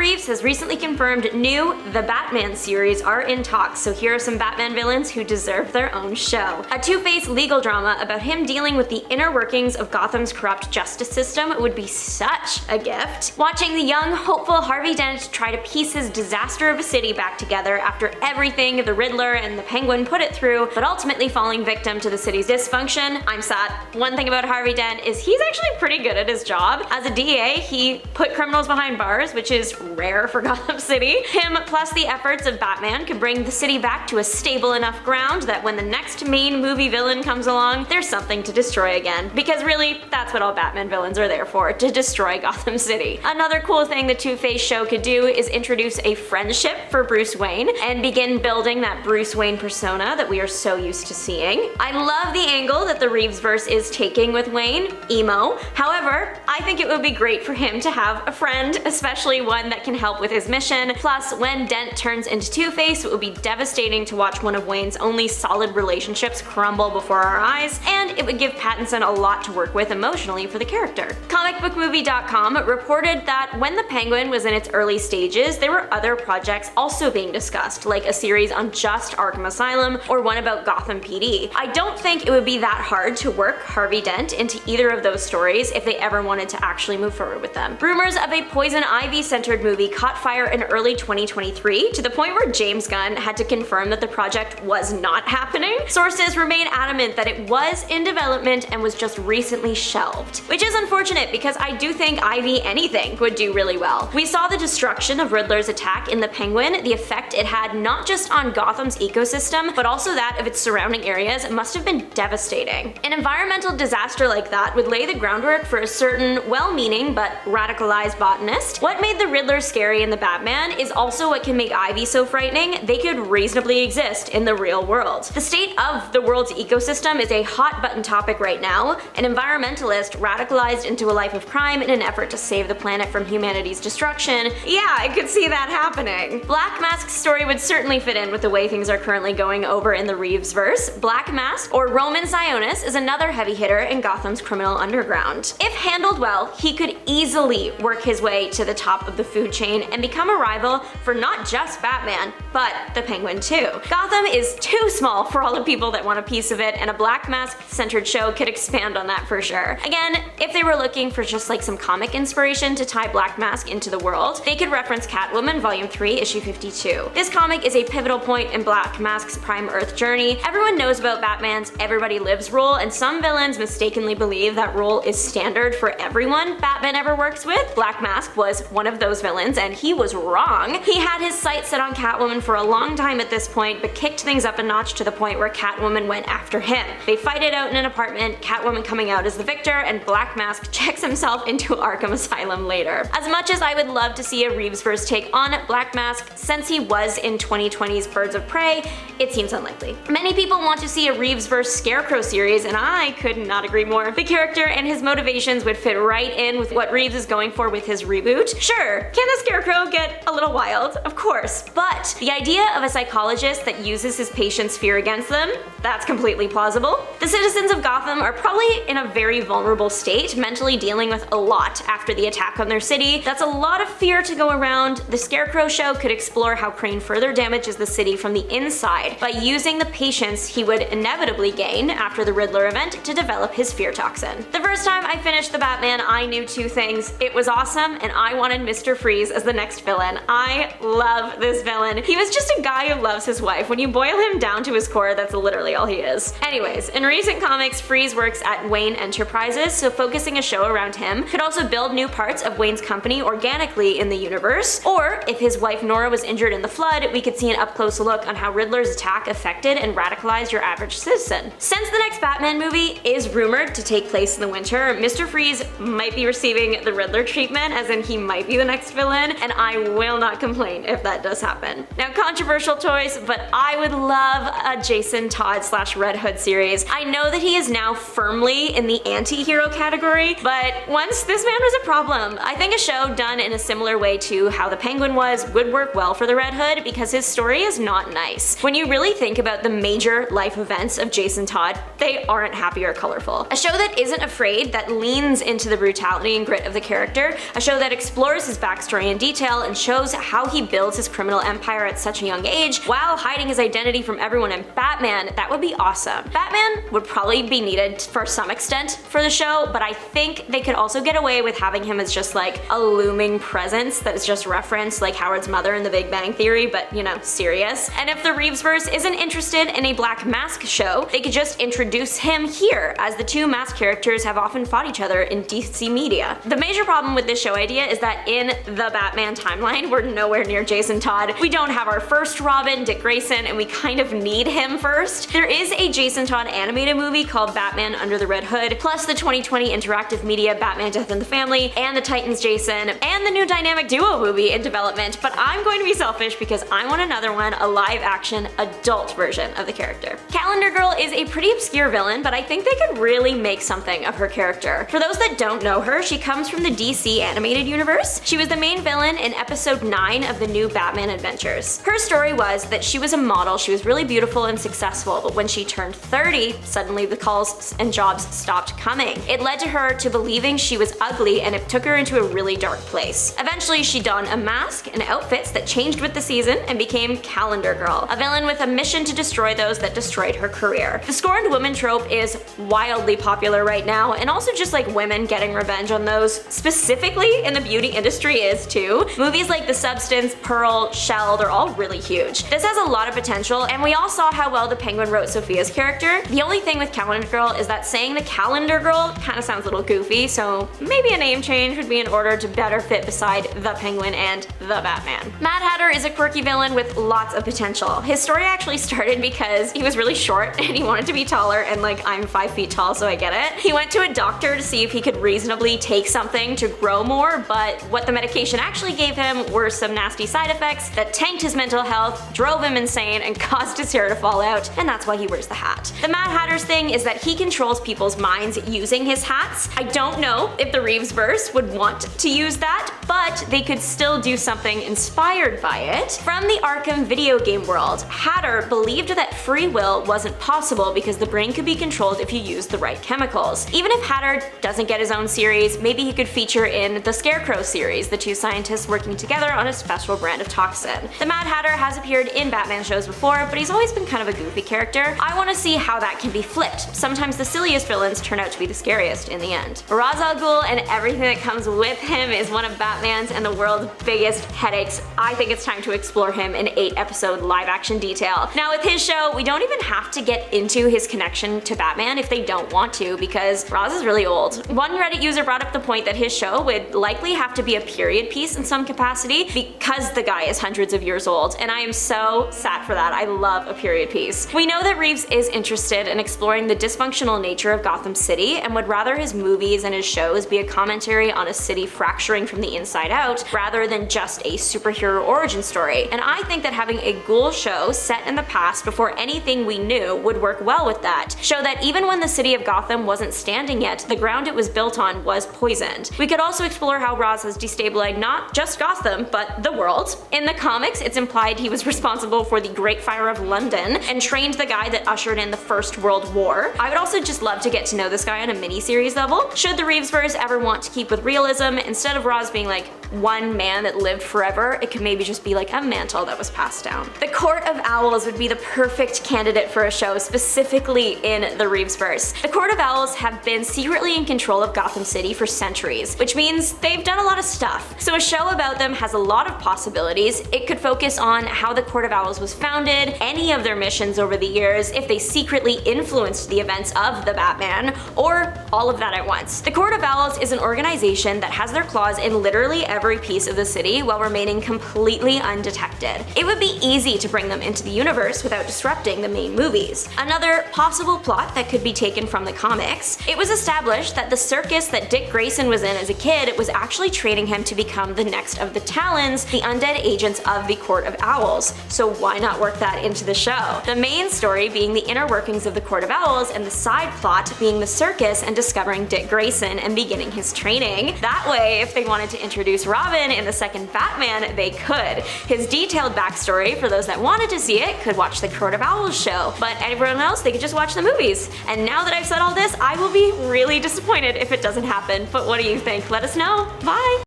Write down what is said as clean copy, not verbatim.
Reeves has recently confirmed new The Batman series are in talks, so here are some Batman villains who deserve their own show. A Two-Face legal drama about him dealing with the inner workings of Gotham's corrupt justice system would be such a gift. Watching the young, hopeful Harvey Dent try to piece his disaster of a city back together after everything the Riddler and the Penguin put it through, but ultimately falling victim to the city's dysfunction, I'm sad. One thing about Harvey Dent is he's actually pretty good at his job. As a DA, he put criminals behind bars, which is rare for Gotham City. Him plus the efforts of Batman could bring the city back to a stable enough ground that when the next main movie villain comes along, there's something to destroy again. Because really, that's what all Batman villains are there for, to destroy Gotham City. Another cool thing the Two-Face show could do is introduce a friendship for Bruce Wayne and begin building that Bruce Wayne persona that we are so used to seeing. I love the angle that the Reevesverse is taking with Wayne, emo. However, I think it would be great for him to have a friend, especially one that can help with his mission. Plus, when Dent turns into Two-Face, it would be devastating to watch one of Wayne's only solid relationships crumble before our eyes, and it would give Pattinson a lot to work with emotionally for the character. Comicbookmovie.com reported that when the Penguin was in its early stages, there were other projects also being discussed, like a series on just Arkham Asylum or one about Gotham PD. I don't think it would be that hard to work Harvey Dent into either of those stories if they ever wanted to actually move forward with them. Rumors of a Poison Ivy-centered movie caught fire in early 2023, to the point where James Gunn had to confirm that the project was not happening. Sources remain adamant that it was in development and was just recently shelved. Which is unfortunate because I do think Ivy anything would do really well. We saw the destruction of Riddler's attack in The Penguin, the effect it had not just on Gotham's ecosystem, but also that of its surrounding areas must have been devastating. An environmental disaster like that would lay the groundwork for a certain well-meaning but radicalized botanist. What made the Riddler scary in the Batman is also what can make Ivy so frightening. They could reasonably exist in the real world. The state of the world's ecosystem is a hot button topic right now. An environmentalist radicalized into a life of crime in an effort to save the planet from humanity's destruction. Yeah, I could see that happening. Black Mask's story would certainly fit in with the way things are currently going over in the Reevesverse. Black Mask, or Roman Sionis, is another heavy hitter in Gotham's criminal underground. If handled well, he could easily work his way to the top of the food chain and become a rival for not just Batman, but the Penguin too. Gotham is too small for all the people that want a piece of it, and a Black Mask-centered show could expand on that for sure. Again, if they were looking for just like some comic inspiration to tie Black Mask into the world, they could reference Catwoman Volume 3, Issue 52. This comic is a pivotal point in Black Mask's Prime Earth journey. Everyone knows about Batman's Everybody Lives rule, and some villains mistakenly believe that rule is standard for everyone Batman ever works with. Black Mask was one of those villains, and he was wrong. He had his sights set on Catwoman for a long time at this point, but kicked things up a notch to the point where Catwoman went after him. They fight it out in an apartment, Catwoman coming out as the victor, and Black Mask checks himself into Arkham Asylum later. As much as I would love to see a Reevesverse take on Black Mask, since he was in 2020's Birds of Prey, it seems unlikely. Many people want to see a Reevesverse Scarecrow series, and I could not agree more. The character and his motivations would fit right in with what Reeves is going for with his reboot. Sure, can the Scarecrow get a little wild? Of course, but the idea of a psychologist that uses his patients' fear against them, that's completely plausible. The citizens of Gotham are probably in a very vulnerable state, mentally dealing with a lot after the attack on their city. That's a lot of fear to go around. The Scarecrow show could explore how Crane further damages the city from the inside by using the patience he would inevitably gain after the Riddler event to develop his fear toxin. The first time I finished The Batman, I knew two things. It was awesome, and I wanted Mr. Freeze as the next villain. I love this villain. He was just a guy who loves his wife. When you boil him down to his core, that's literally all he is. Anyways, in recent comics, Freeze works at Wayne Enterprises, so focusing a show around him could also build new parts of Wayne's company organically in the universe. Or, if his wife Nora was injured in the flood, we could see an up-close look on how Riddler's attack affected and radicalized your average citizen. Since the next Batman movie is rumored to take place in the winter, Mr. Freeze might be receiving the Riddler treatment, as in he might be the next villain, and I will not complain if that does happen. Now, controversial choice, but I would love a Jason Todd / Red Hood series. I know that he is now firmly in the anti-hero category, but once this man was a problem. I think a show done in a similar way to how the Penguin was would work well for the Red Hood because his story is not nice. When you really think about the major life events of Jason Todd, they aren't happy or colorful. A show that isn't afraid, that leans into the brutality and grit of the character, a show that explores his backstory backstory in detail and shows how he builds his criminal empire at such a young age while hiding his identity from everyone in Batman, that would be awesome. Batman would probably be needed for some extent for the show, but I think they could also get away with having him as just like a looming presence that is just referenced like Howard's mother in The Big Bang Theory, but you know, serious. And if the Reevesverse isn't interested in a Black Mask show, they could just introduce him here, as the two masked characters have often fought each other in DC media. The major problem with this show idea is that in the Batman timeline, we're nowhere near Jason Todd. We don't have our first Robin, Dick Grayson, and we kind of need him first. There is a Jason Todd animated movie called Batman Under the Red Hood, plus the 2020 interactive media Batman Death in the Family, and the Titans Jason, and the new dynamic duo movie in development, but I'm going to be selfish because I want another one, a live-action adult version of the character. Calendar Girl is a pretty obscure villain, but I think they could really make something of her character. For those that don't know her, she comes from the DC animated universe. She was the main villain in episode 9 of the new Batman Adventures. Her story was that she was a model, she was really beautiful and successful, but when she turned 30, suddenly the calls and jobs stopped coming. It led to her to believing she was ugly, and it took her into a really dark place. Eventually, she donned a mask and outfits that changed with the season and became Calendar Girl, a villain with a mission to destroy those that destroyed her career. The scorned woman trope is wildly popular right now, and also just like women getting revenge on those, specifically in the beauty industry, is too. Movies like The Substance, Pearl, Shell, they're all really huge. This has a lot of potential, and we all saw how well the Penguin wrote Sophia's character. The only thing with Calendar Girl is that saying the Calendar Girl kind of sounds a little goofy, so maybe a name change would be in order to better fit beside the Penguin and the Batman. Mad Hatter is a quirky villain with lots of potential. His story actually started because he was really short and he wanted to be taller, and like, I'm 5 feet tall, so I get it. He went to a doctor to see if he could reasonably take something to grow more, but what the medication actually gave him were some nasty side effects that tanked his mental health, drove him insane, and caused his hair to fall out, and that's why he wears the hat. The Mad Hatter's thing is that he controls people's minds using his hats. I don't know if the Reevesverse would want to use that, but they could still do something inspired by it. From the Arkham video game world, Hatter believed that free will wasn't possible because the brain could be controlled if you used the right chemicals. Even if Hatter doesn't get his own series, maybe he could feature in the Scarecrow series, the two scientists working together on a special brand of toxin. The Mad Hatter has appeared in Batman shows before, but he's always been kind of a goofy character. I want to see how that can be flipped. Sometimes the silliest villains turn out to be the scariest in the end. Raz Al Ghul and everything that comes with him is one of Batman's and the world's biggest headaches. I think it's time to explore him in 8-episode live-action detail. Now with his show, we don't even have to get into his connection to Batman if they don't want to, because Raz is really old. One Reddit user brought up the point that his show would likely have to be a period piece in some capacity because the guy is hundreds of years old, and I am so sad for that. I love a period piece. We know that Reeves is interested in exploring the dysfunctional nature of Gotham City and would rather his movies and his shows be a commentary on a city fracturing from the inside out rather than just a superhero origin story. And I think that having a ghoul show set in the past before anything we knew would work well with that. Show that even when the city of Gotham wasn't standing yet, the ground it was built on was poisoned. We could also explore how Raz has destabilized not just Gotham, but the world. In the comics, it's implied he was responsible for the Great Fire of London and trained the guy that ushered in the First World War. I would also just love to get to know this guy on a mini-series level. Should the Reevesverse ever want to keep with realism, instead of Raz being like one man that lived forever, it could maybe just be like a mantle that was passed down. The Court of Owls would be the perfect candidate for a show, specifically in the Reevesverse. The Court of Owls have been secretly in control of Gotham City for centuries, which means they've done a lot of stuff. So a show about them has a lot of possibilities. It could focus on how the Court of Owls was founded, any of their missions over the years, if they secretly influenced the events of the Batman, or all of that at once. The Court of Owls is an organization that has their claws in literally every piece of the city while remaining completely undetected. It would be easy to bring them into the universe without disrupting the main movies. Another possible plot that could be taken from the comics, it was established that the circus that Dick Grayson was in as a kid was actually training him to become the next of the Talons, the undead agents of the Court of Owls. So why not work that into the show? The main story being the inner workings of the Court of Owls, and the side plot being the circus and discovering Dick Grayson and beginning his training. That way, if they wanted to introduce Robin in the second Batman, they could. His detailed backstory, for those that wanted to see it, could watch the Court of Owls show, but everyone else, they could just watch the movies. And now that I've said all this, I will be really disappointed if it doesn't happen. But what do you think? Let us know. Bye!